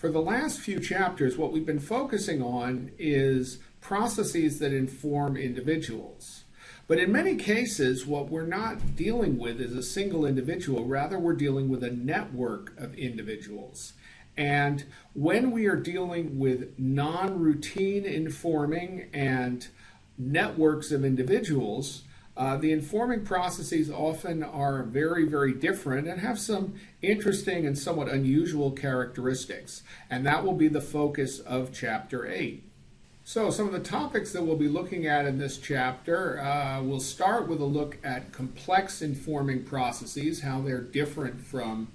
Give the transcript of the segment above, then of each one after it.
For the last few chapters, what we've been focusing on is processes that inform individuals. But in many cases, what we're not dealing with is a single individual. Rather, we're dealing with a network of individuals. And when we are dealing with non-routine informing and networks of individuals, the informing processes often are very, very different and have some interesting and somewhat unusual characteristics. And that will be the focus of Chapter 8. So some of the topics that we'll be looking at in this chapter, we'll start with a look at complex informing processes, how they're different from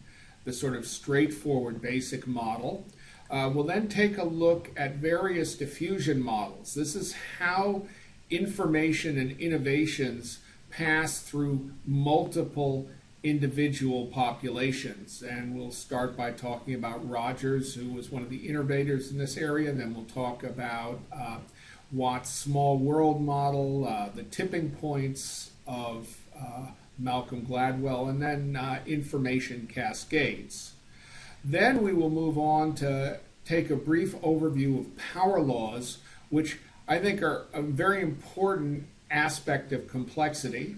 the sort of straightforward basic model. We'll then take a look at various diffusion models. This is how information and innovations pass through multiple individual populations. And we'll start by talking about Rogers, who was one of the innovators in this area. Then we'll talk about Watt's small world model, the tipping points of Malcolm Gladwell, and then information cascades. Then we will move on to take a brief overview of power laws, which I think are a very important aspect of complexity.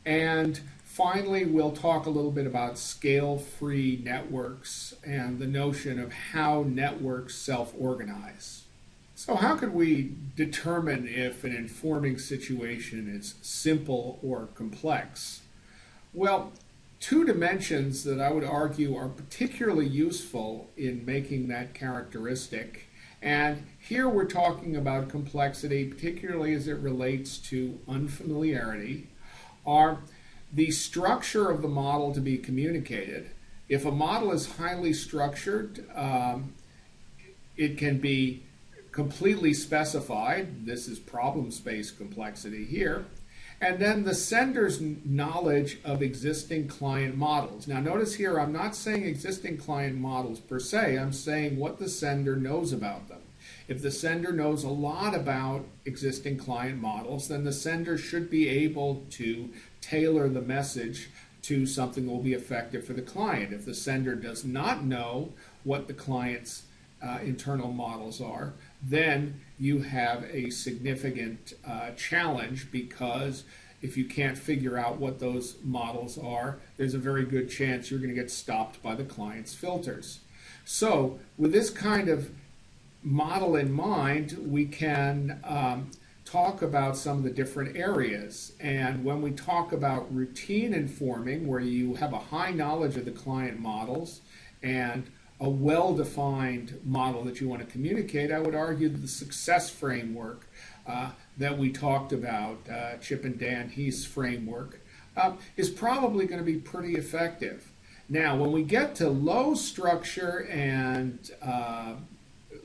And finally, we'll talk a little bit about scale-free networks and the notion of how networks self-organize. So how could we determine if an informing situation is simple or complex? Well, two dimensions that I would argue are particularly useful in making that characteristic. And here we're talking about complexity, particularly as it relates to unfamiliarity, are the structure of the model to be communicated. If a model is highly structured, it can be completely specified. This is problem space complexity here. And then the sender's knowledge of existing client models. Now notice here, I'm not saying existing client models per se, I'm saying what the sender knows about them. If the sender knows a lot about existing client models, then the sender should be able to tailor the message to something that will be effective for the client. If the sender does not know what the client's internal models are, then you have a significant challenge, because if you can't figure out what those models are, there's a very good chance you're going to get stopped by the client's filters. So with this kind of model in mind, we can talk about some of the different areas. And when we talk about routine informing, where you have a high knowledge of the client models and a well-defined model that you want to communicate, I would argue that the success framework that we talked about, Chip and Dan Heath's framework, is probably going to be pretty effective. Now, when we get to low structure and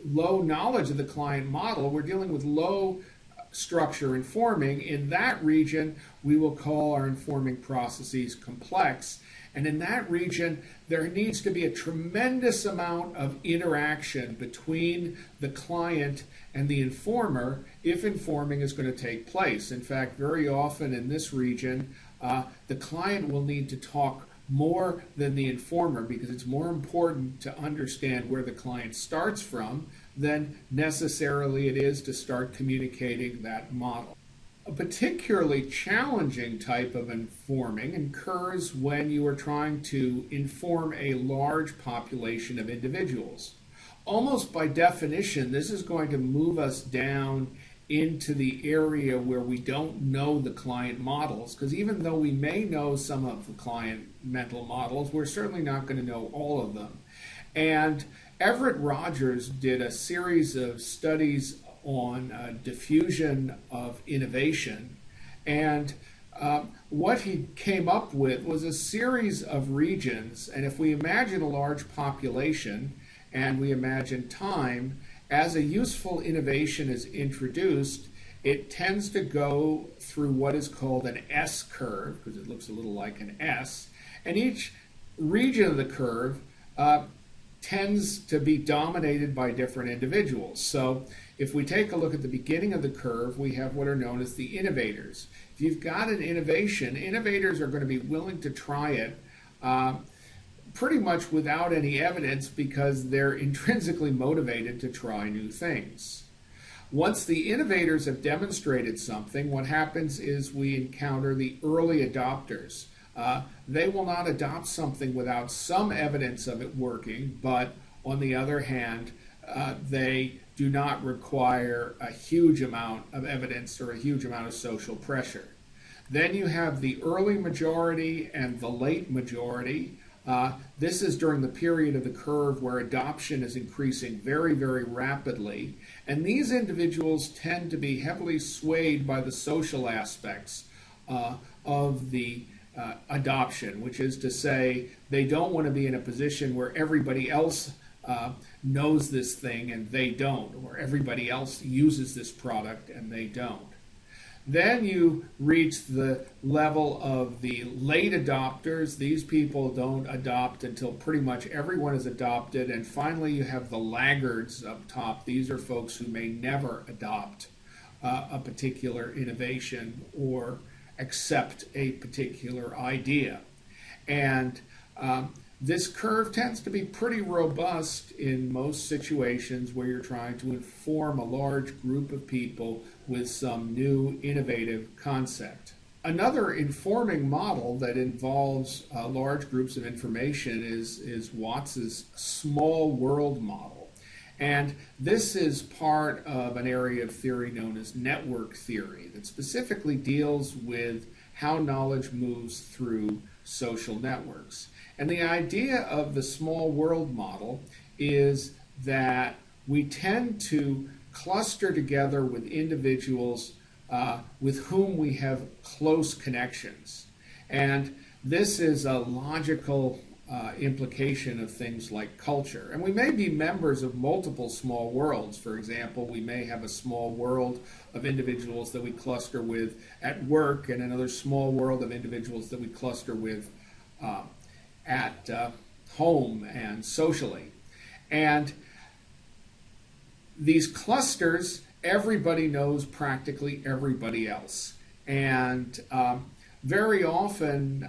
low knowledge of the client model, we're dealing with low structure informing. In that region, we will call our informing processes complex. And in that region, there needs to be a tremendous amount of interaction between the client and the informer if informing is going to take place. In fact, very often in this region, the client will need to talk more than the informer, because it's more important to understand where the client starts from than necessarily it is to start communicating that model. A particularly challenging type of informing occurs when you are trying to inform a large population of individuals. Almost by definition, this is going to move us down into the area where we don't know the client models, because even though we may know some of the client mental models, we're certainly not going to know all of them. And Everett Rogers did a series of studies on diffusion of innovation, and what he came up with was a series of regions. And if we imagine a large population and we imagine time, as a useful innovation is introduced, it tends to go through what is called an S-curve, because it looks a little like an S, and each region of the curve tends to be dominated by different individuals. So if we take a look at the beginning of the curve, we have what are known as the innovators. If you've got an innovation, innovators are going to be willing to try it, pretty much without any evidence because they're intrinsically motivated to try new things. Once the innovators have demonstrated something, what happens is we encounter the early adopters. They will not adopt something without some evidence of it working, but on the other hand, they do not require a huge amount of evidence or a huge amount of social pressure. Then you have the early majority and the late majority. This is during the period of the curve where adoption is increasing very, very rapidly. And these individuals tend to be heavily swayed by the social aspects of the adoption, which is to say they don't want to be in a position where everybody else knows this thing and they don't, or everybody else uses this product and they don't. Then you reach the level of the late adopters. These people don't adopt until pretty much everyone is adopted. And finally, you have the laggards up top. These are folks who may never adopt a particular innovation or accept a particular idea. And this curve tends to be pretty robust in most situations where you're trying to inform a large group of people with some new innovative concept. Another informing model that involves large groups of information is Watts's small world model. And this is part of an area of theory known as network theory that specifically deals with how knowledge moves through social networks. And the idea of the small world model is that we tend to cluster together with individuals with whom we have close connections. And this is a logical implication of things like culture. And we may be members of multiple small worlds. For example, we may have a small world of individuals that we cluster with at work and another small world of individuals that we cluster with at home and socially. And these clusters, everybody knows practically everybody else. And very often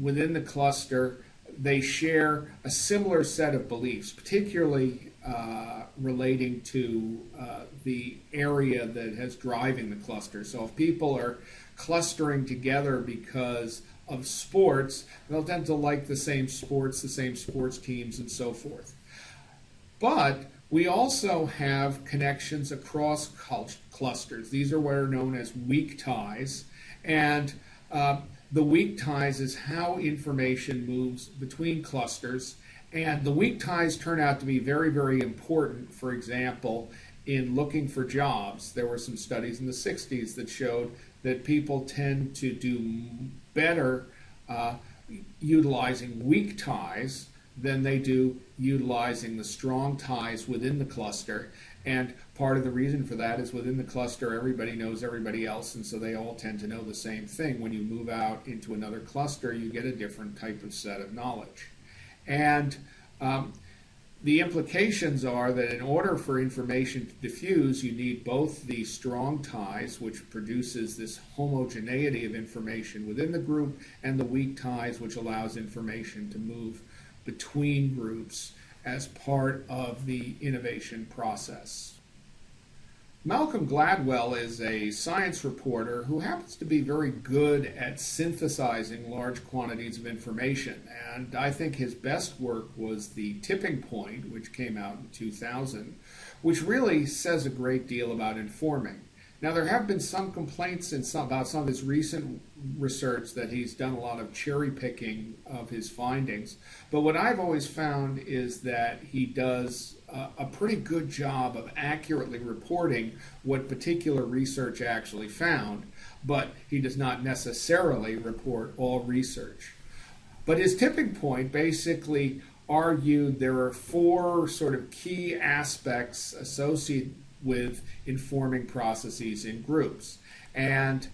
within the cluster, they share a similar set of beliefs, particularly relating to the area that is driving the cluster. So if people are clustering together because of sports, they'll tend to like the same sports teams, and so forth. But we also have connections across clusters. These are what are known as weak ties. And the weak ties is how information moves between clusters. And the weak ties turn out to be very, very important. For example, in looking for jobs, there were some studies in the 60s that showed that people tend to do better utilizing weak ties than they do utilizing the strong ties within the cluster. And part of the reason for that is within the cluster, everybody knows everybody else, and so they all tend to know the same thing. When you move out into another cluster, you get a different type of set of knowledge. And the implications are that in order for information to diffuse, you need both the strong ties, which produces this homogeneity of information within the group, and the weak ties, which allows information to move between groups as part of the innovation process. Malcolm Gladwell is a science reporter who happens to be very good at synthesizing large quantities of information, and I think his best work was The Tipping Point, which came out in 2000, which really says a great deal about informing. Now, there have been some complaints about some of his recent research that he's done a lot of cherry picking of his findings, but what I've always found is that he does a pretty good job of accurately reporting what particular research actually found, but he does not necessarily report all research. But his tipping point basically argued there are four sort of key aspects associated with informing processes in groups. And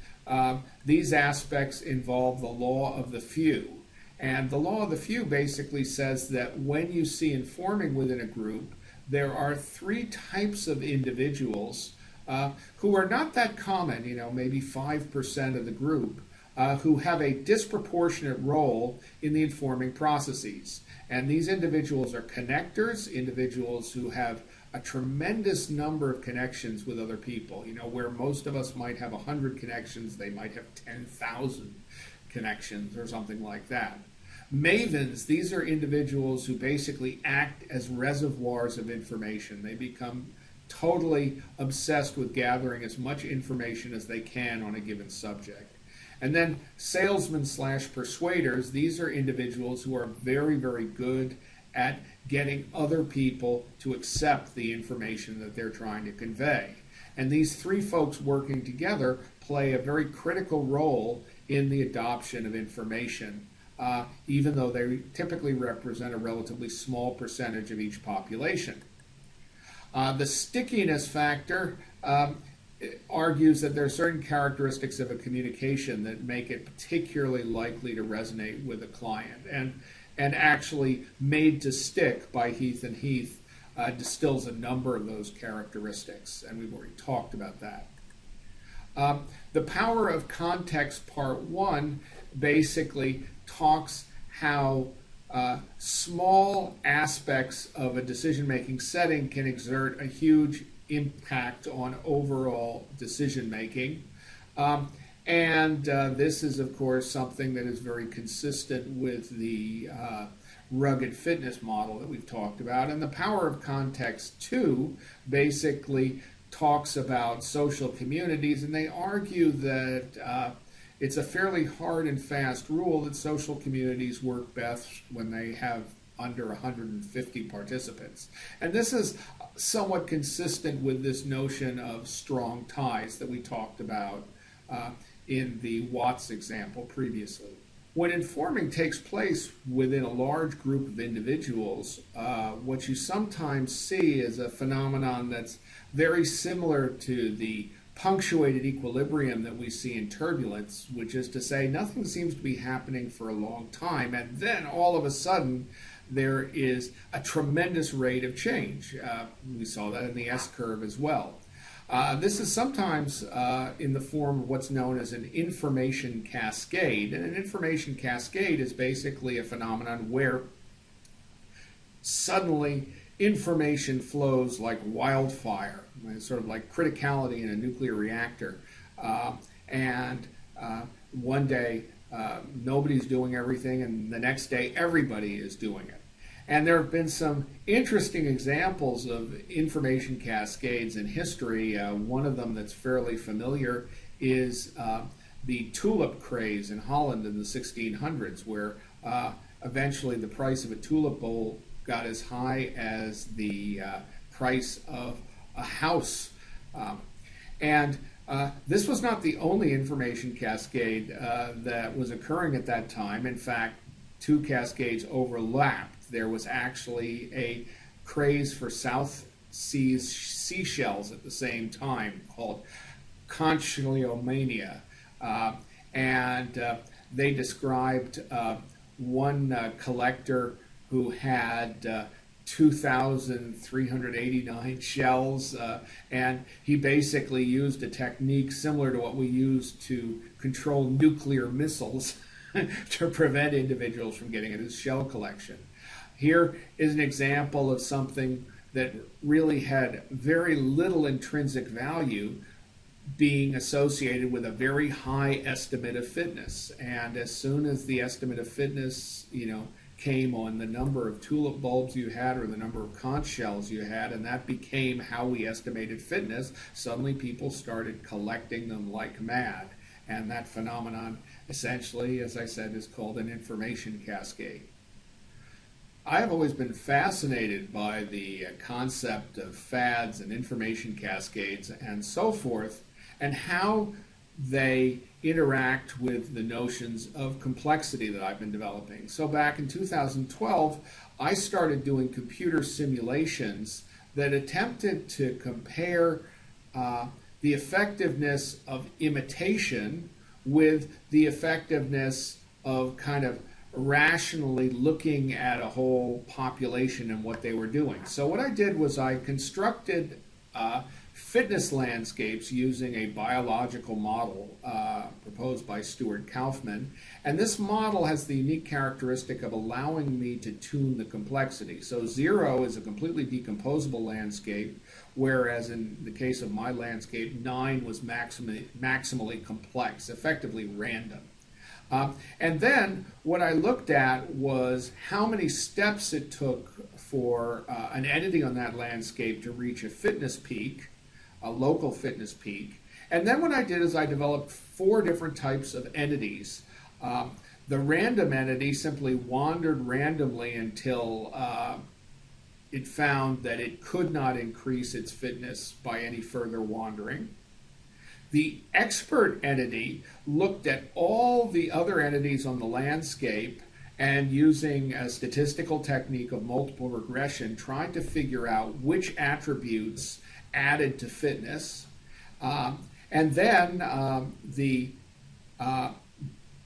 these aspects involve the law of the few. And the law of the few basically says that when you see informing within a group, there are three types of individuals who are not that common, maybe 5% of the group, who have a disproportionate role in the informing processes. And these individuals are connectors, individuals who have a tremendous number of connections with other people. You know, where most of us might have 100 connections, they might have 10,000 connections or something like that. Mavens, these are individuals who basically act as reservoirs of information. They become totally obsessed with gathering as much information as they can on a given subject. And then salesmen / persuaders, these are individuals who are very, very good at getting other people to accept the information that they're trying to convey. And these three folks working together play a very critical role in the adoption of information, even though they typically represent a relatively small percentage of each population. The stickiness factor argues that there are certain characteristics of a communication that make it particularly likely to resonate with a client. And actually, Made to Stick by Heath and Heath distills a number of those characteristics, and we've already talked about that. The Power of Context Part 1 basically talks how small aspects of a decision-making setting can exert a huge impact on overall decision-making. This is, of course, something that is very consistent with the rugged fitness model that we've talked about. And the Power of Context 2 basically talks about social communities, and they argue that it's a fairly hard and fast rule that social communities work best when they have under 150 participants. And this is somewhat consistent with this notion of strong ties that we talked about in the Watts example previously. When informing takes place within a large group of individuals, what you sometimes see is a phenomenon that's very similar to the punctuated equilibrium that we see in turbulence, which is to say nothing seems to be happening for a long time, and then all of a sudden there is a tremendous rate of change. We saw that in the S-curve as well. This is sometimes in the form of what's known as an information cascade. And an information cascade is basically a phenomenon where suddenly information flows like wildfire, sort of like criticality in a nuclear reactor. One day nobody's doing everything, and the next day everybody is doing it. And there have been some interesting examples of information cascades in history. One of them that's fairly familiar is the tulip craze in Holland in the 1600s, where eventually the price of a tulip bulb got as high as the price of a house. This was not the only information cascade that was occurring at that time. In fact, two cascades overlapped. There was actually a craze for South Seas seashells at the same time called conchiliomania. They described one collector who had 2,389 shells, and he basically used a technique similar to what we use to control nuclear missiles to prevent individuals from getting at his shell collection. Here is an example of something that really had very little intrinsic value being associated with a very high estimate of fitness. And as soon as the estimate of fitness, came on the number of tulip bulbs you had or the number of conch shells you had, and that became how we estimated fitness, suddenly people started collecting them like mad. And that phenomenon, essentially, as I said, is called an information cascade. I have always been fascinated by the concept of fads and information cascades and so forth, and how they interact with the notions of complexity that I've been developing. So back in 2012, I started doing computer simulations that attempted to compare the effectiveness of imitation with the effectiveness of kind of rationally looking at a whole population and what they were doing. So what I did was I constructed fitness landscapes using a biological model proposed by Stuart Kaufman. And this model has the unique characteristic of allowing me to tune the complexity. So 0 is a completely decomposable landscape, whereas in the case of my landscape, 9 was maximally complex, effectively random. And then what I looked at was how many steps it took for an entity on that landscape to reach a fitness peak, a local fitness peak. And then what I did is I developed 4 different types of entities. The random entity simply wandered randomly until it found that it could not increase its fitness by any further wandering. The expert entity looked at all the other entities on the landscape and, using a statistical technique of multiple regression, tried to figure out which attributes added to fitness. And then the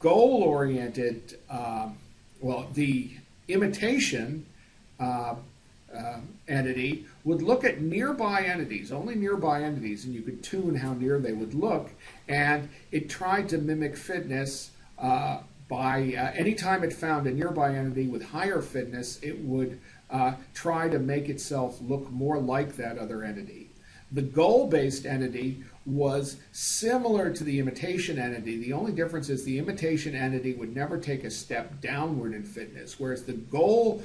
goal-oriented, the imitation entity would look at nearby entities, only nearby entities, and you could tune how near they would look, and it tried to mimic fitness by anytime it found a nearby entity with higher fitness, it would try to make itself look more like that other entity. The goal-based entity was similar to the imitation entity. The only difference is the imitation entity would never take a step downward in fitness, whereas the goal-based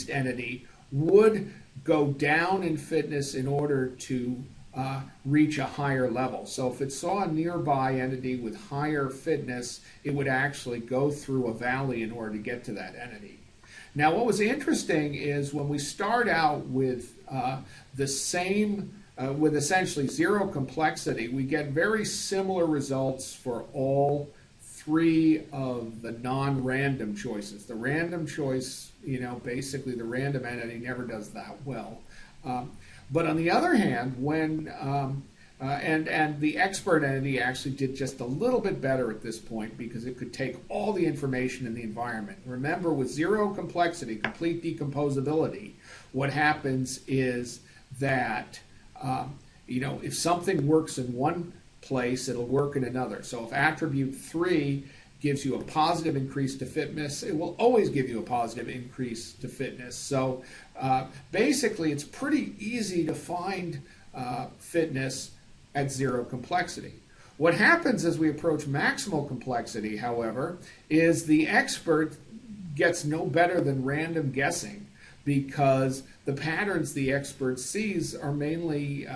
entity would go down in fitness in order to reach a higher level. So if it saw a nearby entity with higher fitness, it would actually go through a valley in order to get to that entity. Now, what was interesting is when we start out with the same, with essentially 0 complexity, we get very similar results for all 3 of the non-random choices. The random choice, basically the random entity never does that well. But on the other hand, when and the expert entity actually did just a little bit better at this point because it could take all the information in the environment. Remember, with 0 complexity, complete decomposability, what happens is that if something works in one place, it'll work in another. So if attribute 3 gives you a positive increase to fitness, it will always give you a positive increase to fitness. So basically, it's pretty easy to find fitness at 0 complexity. What happens as we approach maximal complexity, however, is the expert gets no better than random guessing because the patterns the expert sees are mainly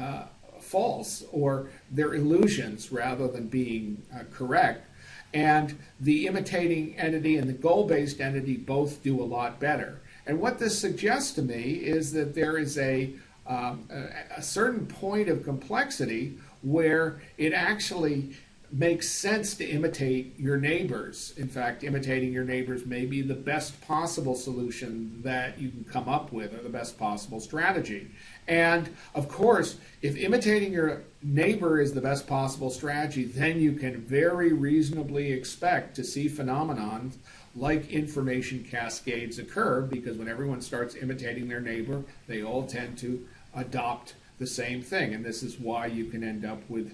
false, or they're illusions rather than being correct. And the imitating entity and the goal-based entity both do a lot better. And what this suggests to me is that there is a certain point of complexity where it actually makes sense to imitate your neighbors. In fact, imitating your neighbors may be the best possible solution that you can come up with, or the best possible strategy. And of course, if imitating your neighbor is the best possible strategy, then you can very reasonably expect to see phenomenon like information cascades occur, because when everyone starts imitating their neighbor, they all tend to adopt the same thing. And this is why you can end up with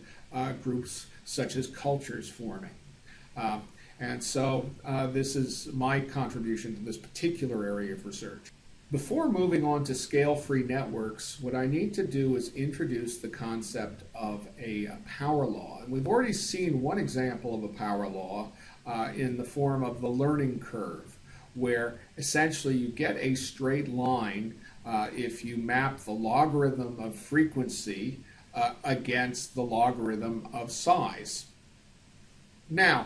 groups such as cultures forming. And so this is my contribution to this particular area of research. Before moving on to scale-free networks, what I need to do is introduce the concept of a power law. And we've already seen one example of a power law in the form of the learning curve, where essentially you get a straight line if you map the logarithm of frequency against the logarithm of size. Now,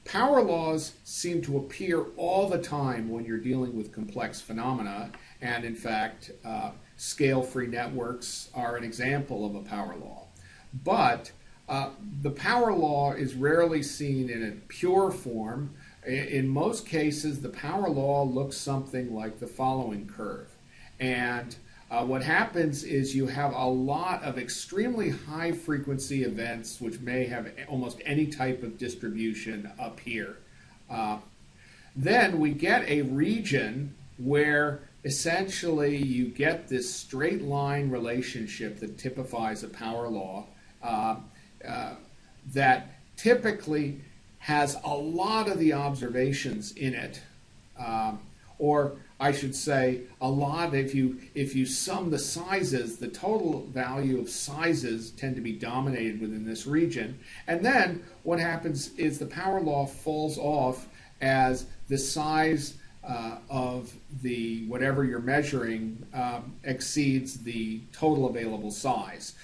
power laws seem to appear all the time when you're dealing with complex phenomena, and in fact, scale-free networks are an example of a power law. But the power law is rarely seen in a pure form. In most cases, the power law looks something like the following curve. And what happens is you have a lot of extremely high frequency events which may have almost any type of distribution up here. Then we get a region where essentially you get this straight line relationship that typifies a power law that typically has a lot of the observations in it, or I should say a lot. If you sum the sizes, the total value of sizes tend to be dominated within this region. And then what happens is the power law falls off as the size of the whatever you're measuring exceeds the total available size.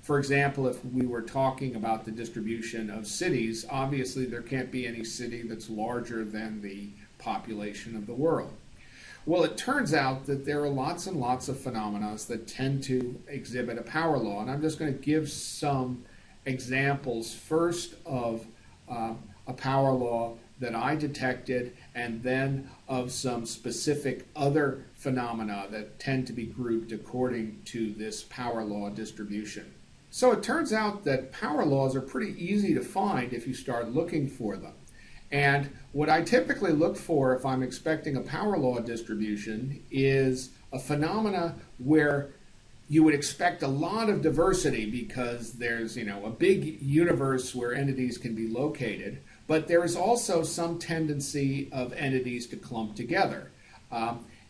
For example, if we were talking about the distribution of cities, obviously there can't be any city that's larger than the population of the world. Well, it turns out that there are lots and lots of phenomena that tend to exhibit a power law, and I'm just going to give some examples first of a power law that I detected, and then of some specific other phenomena that tend to be grouped according to this power law distribution. So it turns out that power laws are pretty easy to find if you start looking for them. And what I typically look for if I'm expecting a power law distribution is a phenomena where you would expect a lot of diversity because there's, a big universe where entities can be located, but there is also some tendency of entities to clump together.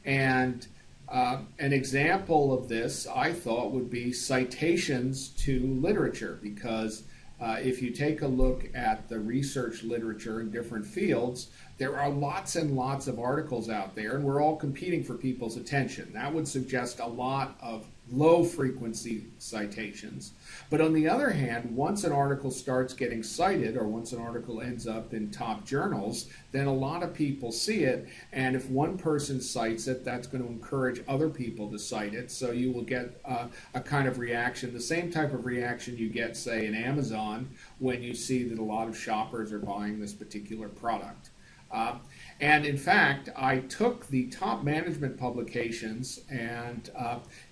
And an example of this, I thought, would be citations to literature, because if you take a look at the research literature in different fields, there are lots and lots of articles out there, and we're all competing for people's attention. That would suggest a lot of low frequency citations. But on the other hand, once an article starts getting cited, or once an article ends up in top journals, then a lot of people see it, and if one person cites it, that's going to encourage other people to cite it, so you will get a kind of reaction, the same type of reaction you get, say, in Amazon when you see that a lot of shoppers are buying this particular product. And in fact, I took the top management publications and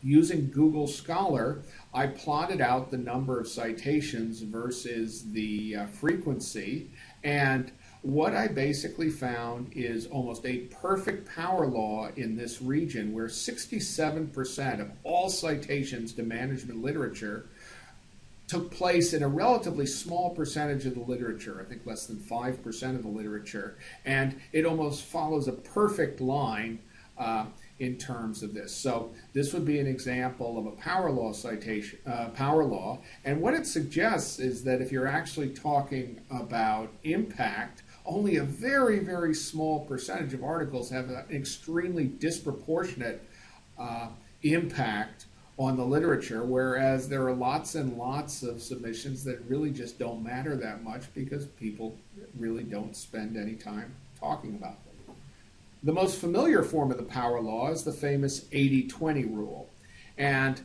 using Google Scholar, I plotted out the number of citations versus the frequency. And what I basically found is almost a perfect power law in this region where 67% of all citations to management literature took place in a relatively small percentage of the literature, I think less than 5% of the literature, and it almost follows a perfect line in terms of this. So this would be an example of a power law citation, power law, and what it suggests is that if you're actually talking about impact, only a very, very small percentage of articles have an extremely disproportionate impact on the literature, whereas there are lots and lots of submissions that really just don't matter that much because people really don't spend any time talking about them. The most familiar form of the power law is the famous 80-20 rule. And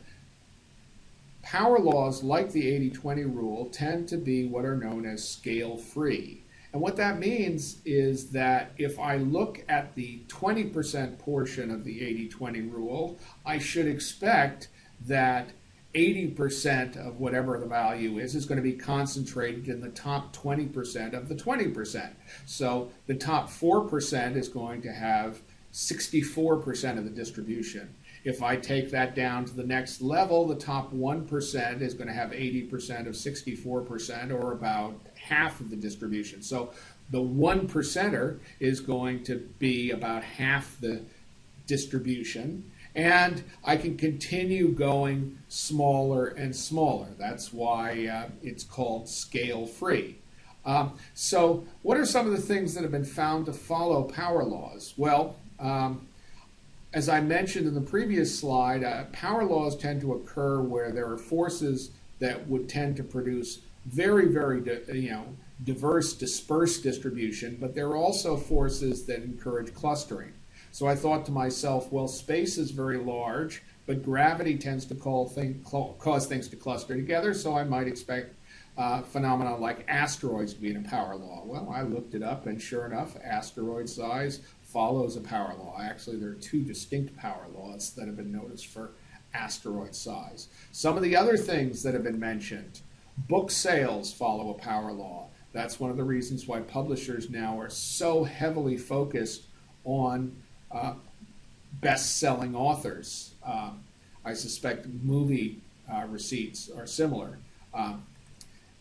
power laws like the 80-20 rule tend to be what are known as scale-free. And what that means is that if I look at the 20% portion of the 80-20 rule, I should expect that 80% of whatever the value is going to be concentrated in the top 20% of the 20%. So the top 4% is going to have 64% of the distribution. If I take that down to the next level, the top 1% is going to have 80% of 64%, or about half of the distribution. So the 1%er is going to be about half the distribution. And I can continue going smaller and smaller. That's why it's called scale-free. So what are some of the things that have been found to follow power laws? Well, as I mentioned in the previous slide, power laws tend to occur where there are forces that would tend to produce very, very diverse, dispersed distribution, but there are also forces that encourage clustering. So I thought to myself, well, space is very large, but gravity tends to cause things to cluster together, so I might expect phenomena like asteroids to be in a power law. Well, I looked it up, and sure enough, asteroid size follows a power law. Actually, there are two distinct power laws that have been noticed for asteroid size. Some of the other things that have been mentioned, book sales follow a power law. That's one of the reasons why publishers now are so heavily focused on best-selling authors. I suspect movie receipts are similar.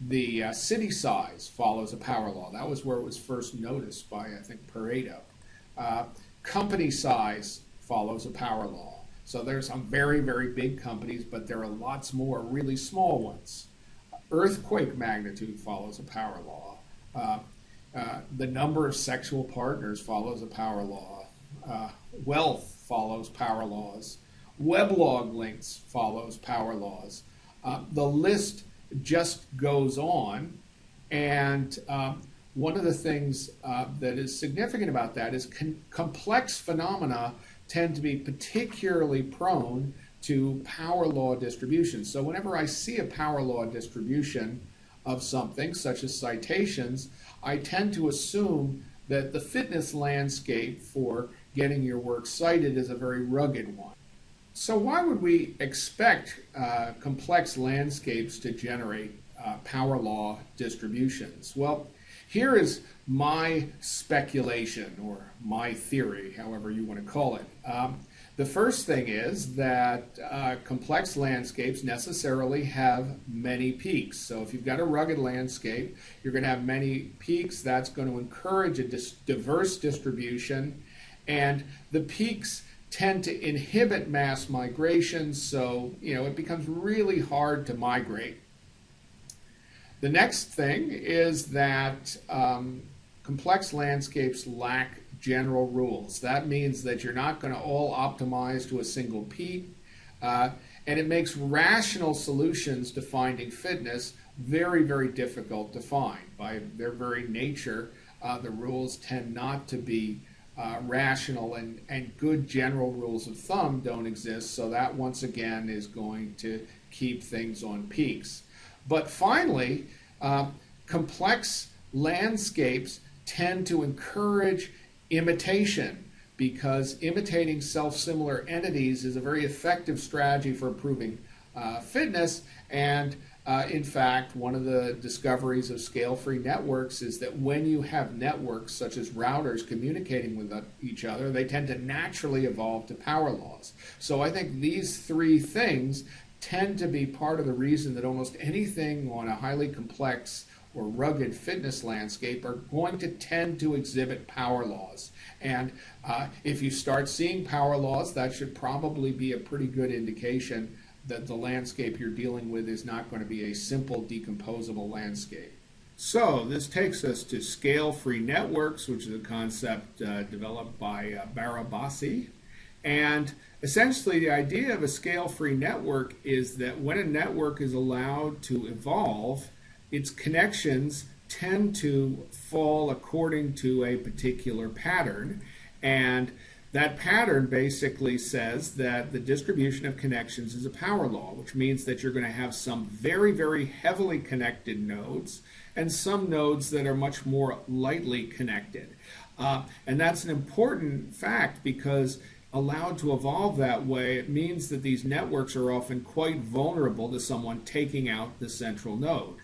The city size follows a power law. That was where it was first noticed by, I think, Pareto. Company size follows a power law. So there's some very, very big companies, but there are lots more really small ones. Earthquake magnitude follows a power law. The number of sexual partners follows a power law. Wealth follows power laws. Weblog links follows power laws. The list just goes on, and one of the things that is significant about that is complex phenomena tend to be particularly prone to power law distribution. So whenever I see a power law distribution of something, such as citations, I tend to assume that the fitness landscape for getting your work cited is a very rugged one. So why would we expect complex landscapes to generate power law distributions? Well, here is my speculation, or my theory, however you want to call it. The first thing is that complex landscapes necessarily have many peaks. So if you've got a rugged landscape, you're going to have many peaks. That's going to encourage a diverse distribution, and the peaks tend to inhibit mass migration, so it becomes really hard to migrate. The next thing is that complex landscapes lack general rules. That means that you're not going to all optimize to a single peak, and it makes rational solutions to finding fitness very, very difficult to find. By their very nature, the rules tend not to be rational, and good general rules of thumb don't exist, so that once again is going to keep things on peaks. But finally, complex landscapes tend to encourage imitation, because imitating self-similar entities is a very effective strategy for improving fitness. And in fact, one of the discoveries of scale-free networks is that when you have networks such as routers communicating with each other, they tend to naturally evolve to power laws. So I think these three things tend to be part of the reason that almost anything on a highly complex or rugged fitness landscape are going to tend to exhibit power laws. And if you start seeing power laws, that should probably be a pretty good indication that the landscape you're dealing with is not going to be a simple decomposable landscape. So this takes us to scale-free networks, which is a concept developed by Barabasi. And essentially the idea of a scale-free network is that when a network is allowed to evolve, its connections tend to fall according to a particular pattern, and that pattern basically says that the distribution of connections is a power law, which means that you're going to have some very, very heavily connected nodes and some nodes that are much more lightly connected. And that's an important fact, because allowed to evolve that way, it means that these networks are often quite vulnerable to someone taking out the central node.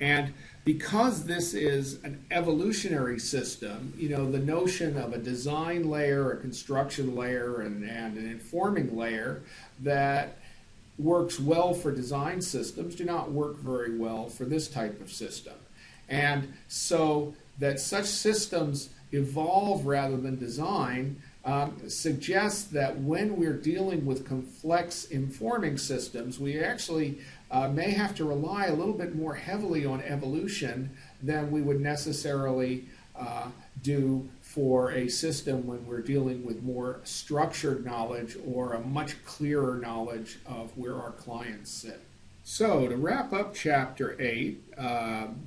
And because this is an evolutionary system, the notion of a design layer, a construction layer, and an informing layer that works well for design systems do not work very well for this type of system. And so that such systems evolve rather than design suggests that when we're dealing with complex informing systems, we actually may have to rely a little bit more heavily on evolution than we would necessarily do for a system when we're dealing with more structured knowledge or a much clearer knowledge of where our clients sit. So to wrap up Chapter 8,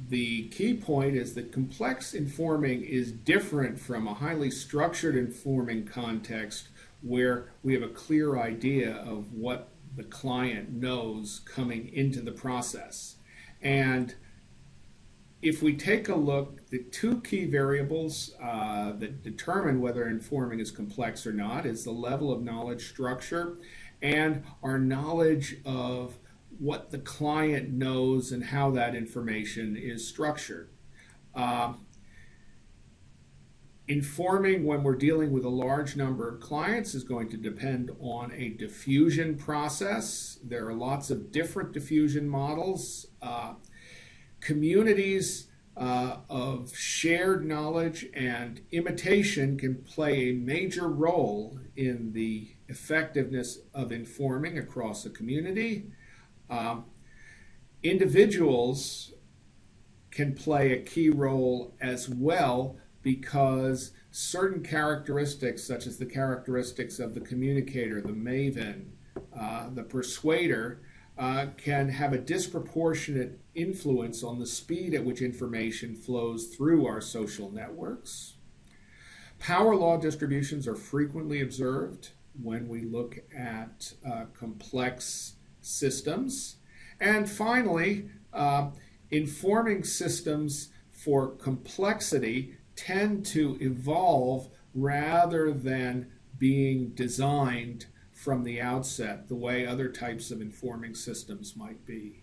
the key point is that complex informing is different from a highly structured informing context where we have a clear idea of what the client knows coming into the process. And if we take a look, the two key variables that determine whether informing is complex or not is the level of knowledge structure and our knowledge of what the client knows and how that information is structured. Informing when we're dealing with a large number of clients is going to depend on a diffusion process. There are lots of different diffusion models. Communities of shared knowledge and imitation can play a major role in the effectiveness of informing across a community. Individuals can play a key role as well, because certain characteristics, such as the characteristics of the communicator, the maven, the persuader, can have a disproportionate influence on the speed at which information flows through our social networks. Power law distributions are frequently observed when we look at complex systems. And finally, informing systems for complexity tend to evolve rather than being designed from the outset, the way other types of informing systems might be.